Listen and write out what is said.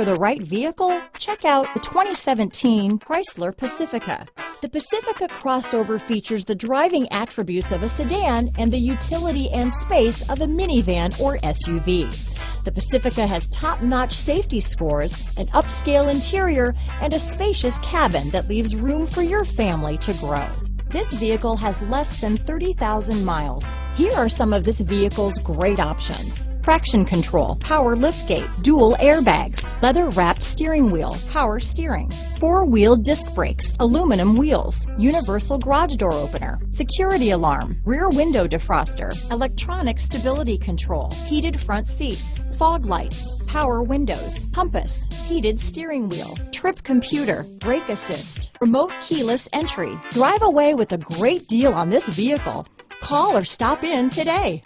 for the right vehicle? Check out the 2017 Chrysler Pacifica. The Pacifica crossover features the driving attributes of a sedan and the utility and space of a minivan or SUV. The Pacifica has top-notch safety scores, an upscale interior, and a spacious cabin that leaves room for your family to grow. This vehicle has less than 30,000 miles. Here are some of this vehicle's great options: traction control, power liftgate, dual airbags, leather-wrapped steering wheel, power steering, four-wheel disc brakes, aluminum wheels, universal garage door opener, security alarm, rear window defroster, electronic stability control, heated front seats, fog lights, power windows, compass, heated steering wheel, trip computer, brake assist, remote keyless entry. Drive away with a great deal on this vehicle. Call or stop in today.